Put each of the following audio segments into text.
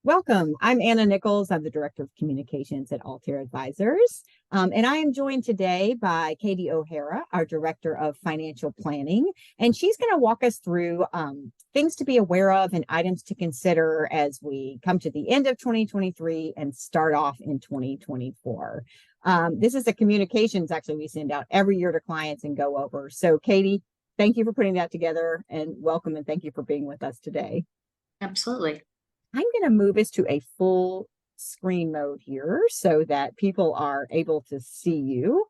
Welcome. I'm Anna Nichols. I'm the Director of Communications at Altair Advisors. And I am joined today by Katie O'Hara, our Director of Financial Planning. And she's going to walk us through things to be aware of and items to consider as we come to the end of 2023 and start off in 2024. This is a communications actually we send out every year to clients and go over. So Katie, thank you for putting that together, and welcome, and thank you for being with us today. Absolutely. I'm going to move us to a full screen mode here so that people are able to see you.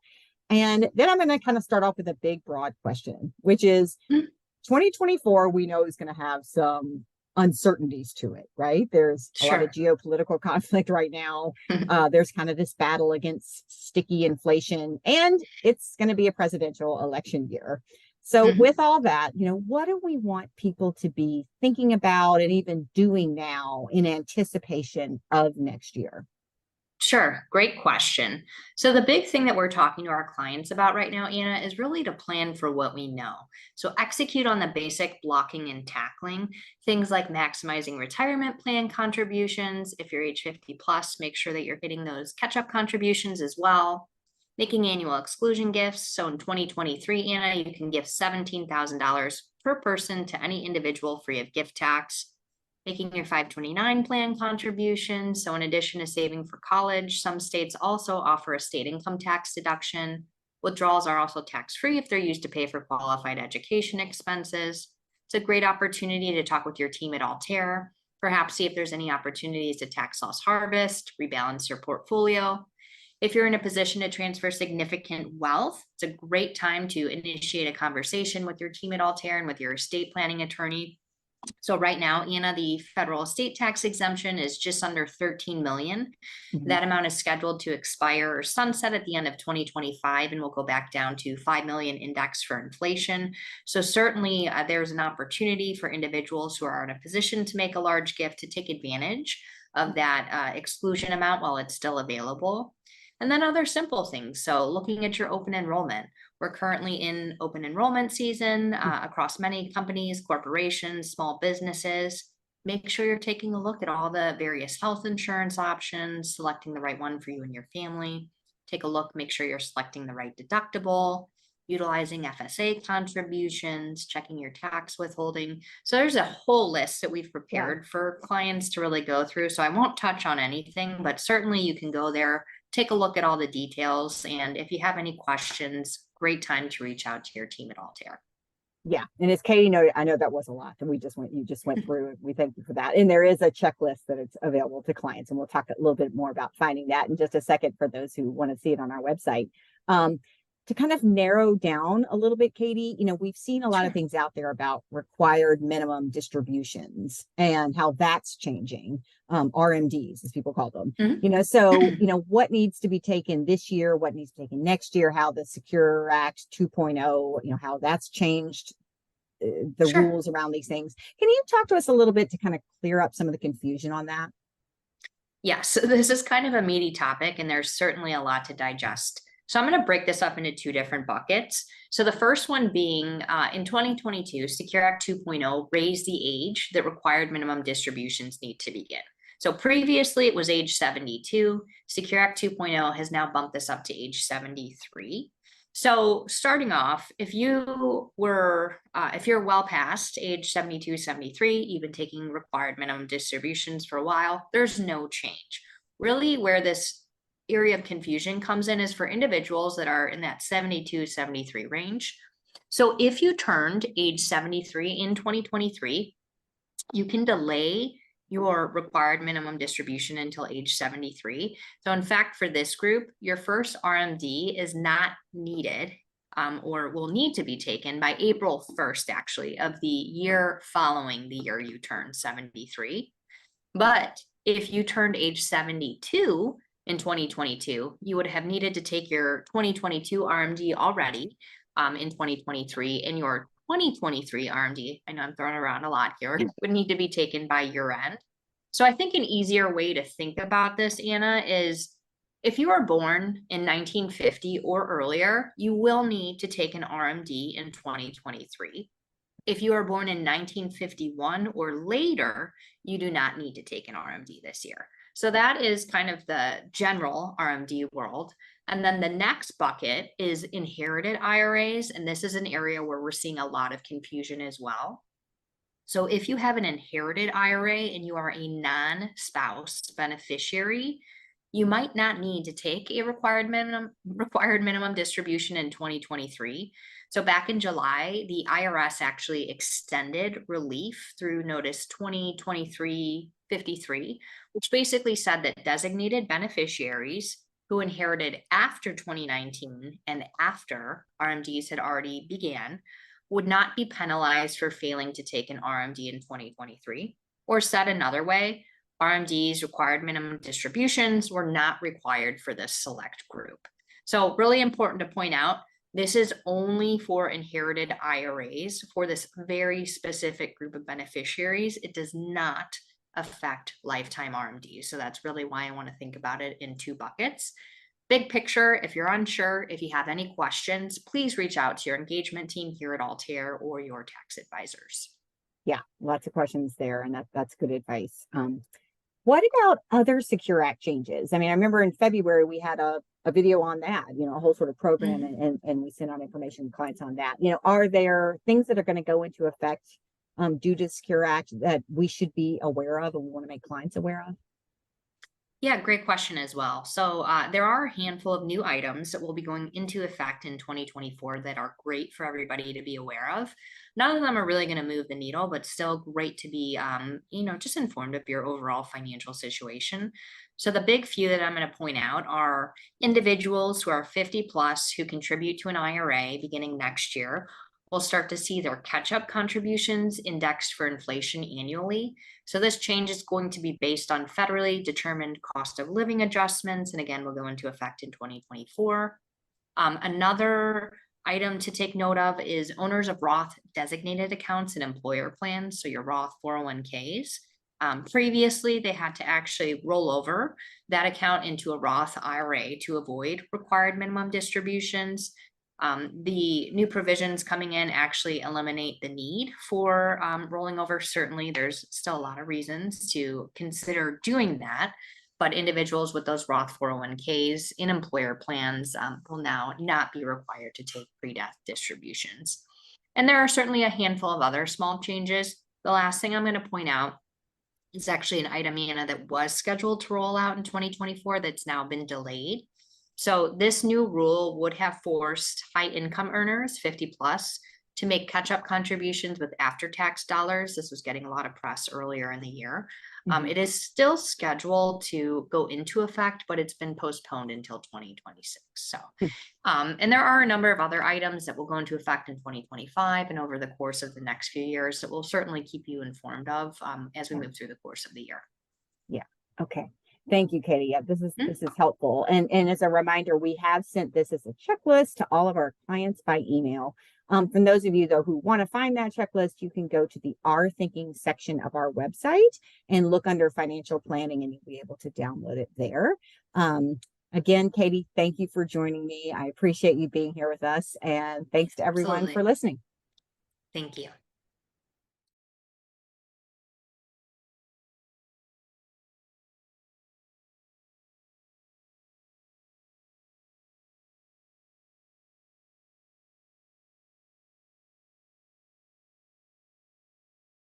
And then I'm going to kind of start off with a big, broad question, which is 2024, we know is going to have some uncertainties to it, right? There's a lot of geopolitical conflict right now. There's kind of this battle against sticky inflation, and it's going to be a presidential election year. So with all that, what do we want people to be thinking about and even doing now in anticipation of next year? Sure. Great question. So the big thing that we're talking to our clients about right now, Anna, is really to plan for what we know. So execute on the basic blocking and tackling, things like maximizing retirement plan contributions. If you're age 50 plus, make sure that you're getting those catch-up contributions as well. Making annual exclusion gifts. So in 2023, Anna, you can give $17,000 per person to any individual free of gift tax. Making your 529 plan contributions. So in addition to saving for college, some states also offer a state income tax deduction. Withdrawals are also tax-free if they're used to pay for qualified education expenses. It's a great opportunity to talk with your team at Altair, perhaps see if there's any opportunities to tax loss harvest, rebalance your portfolio. If you're in a position to transfer significant wealth, it's a great time to initiate a conversation with your team at Altair and with your estate planning attorney. So right now, Anna, the federal estate tax exemption is just under 13 million. That amount is scheduled to expire or sunset at the end of 2025, and will go back down to 5 million indexed for inflation. So certainly there's an opportunity for individuals who are in a position to make a large gift to take advantage of that exclusion amount while it's still available. And then other simple things. So looking at your open enrollment. We're currently in open enrollment season across many companies, corporations, small businesses. Make sure you're taking a look at all the various health insurance options, selecting the right one for you and your family. Take a look, make sure you're selecting the right deductible, utilizing FSA contributions, checking your tax withholding. So there's a whole list that we've prepared for clients to really go through. So I won't touch on anything, but certainly you can go there, take a look at all the details. And if you have any questions, great time to reach out to your team at Altair. Yeah. And as Katie noted, I know that was a lot and you just went through. We thank you for that. And there is a checklist that it's available to clients. And we'll talk a little bit more about finding that in just a second for those who want to see it on our website. To kind of narrow down a little bit, Katie, we've seen a lot of things out there about required minimum distributions and how that's changing, RMDs, as people call them. So, what needs to be taken this year, what needs to be taken next year, how the Secure Act 2.0, how that's changed the rules around these things. Can you talk to us a little bit to kind of clear up some of the confusion on that? Yes, so this is kind of a meaty topic, and there's certainly a lot to digest. So I'm going to break this up into two different buckets. So the first one being in 2022, Secure Act 2.0 raised the age that required minimum distributions need to begin. So previously it was age 72. Secure Act 2.0 has now bumped this up to age 73. So starting off, if you're well past age 72, 73, you've been taking required minimum distributions for a while, there's no change. Really, where this area of confusion comes in is for individuals that are in that 72, 73 range. So if you turned age 73 in 2023, you can delay your required minimum distribution until age 73. So in fact, for this group, your first RMD is not needed or will need to be taken by April 1st, actually, of the year following the year you turn 73. But if you turned age 72 in 2022, you would have needed to take your 2022 RMD already in 2023, and your 2023 RMD, I know I'm throwing around a lot here, would need to be taken by year end. So I think an easier way to think about this, Anna, is if you were born in 1950 or earlier, you will need to take an RMD in 2023. If you are born in 1951 or later, you do not need to take an RMD this year. So that is kind of the general RMD world. And then the next bucket is inherited IRAs. And this is an area where we're seeing a lot of confusion as well. So if you have an inherited IRA and you are a non-spouse beneficiary, you might not need to take a required minimum distribution in 2023. So back in July, the IRS actually extended relief through notice 2023-53, which basically said that designated beneficiaries who inherited after 2019 and after RMDs had already began would not be penalized for failing to take an RMD in 2023. Or said another way, RMDs, required minimum distributions, were not required for this select group. So really important to point out, this is only for inherited IRAs for this very specific group of beneficiaries. It does not affect lifetime RMDs. So that's really why I want to think about it in two buckets. Big picture, if you're unsure, if you have any questions, please reach out to your engagement team here at Altair or your tax advisors. Yeah, lots of questions there, and that's good advice. What about other Secure Act changes? I mean, I remember in February we had a video on that, a whole sort of program, and we sent out information to clients on that. Are there things that are going to go into effect due to Secure Act that we should be aware of and we want to make clients aware of? Yeah, great question as well. So there are a handful of new items that will be going into effect in 2024 that are great for everybody to be aware of. None of them are really going to move the needle, but still great to be, just informed of your overall financial situation. So the big few that I'm going to point out are individuals who are 50 plus who contribute to an IRA beginning next year will start to see their catch-up contributions indexed for inflation annually. So this change is going to be based on federally determined cost of living adjustments, and again, will go into effect in 2024. Another item to take note of is owners of Roth designated accounts and employer plans, so your Roth 401ks. Previously, they had to actually roll over that account into a Roth IRA to avoid required minimum distributions. The new provisions coming in actually eliminate the need for rolling over. Certainly, there's still a lot of reasons to consider doing that, but individuals with those Roth 401ks in employer plans will now not be required to take pre-death distributions. And there are certainly a handful of other small changes. The last thing I'm going to point out is actually an item, Anna, that was scheduled to roll out in 2024 that's now been delayed. So this new rule would have forced high income earners, 50 plus, to make catch-up contributions with after-tax dollars. This was getting a lot of press earlier in the year. It is still scheduled to go into effect, but it's been postponed until 2026. So, and there are a number of other items that will go into effect in 2025 and over the course of the next few years that we'll certainly keep you informed of as we move through the course of the year. Yeah. Okay. Thank you, Katie. Yeah, this is helpful. And as a reminder, we have sent this as a checklist to all of our clients by email. For those of you though who want to find that checklist, you can go to the Our Thinking section of our website and look under financial planning, and you'll be able to download it there. Again, Katie, thank you for joining me. I appreciate you being here with us, and thanks to everyone for listening. Thank you.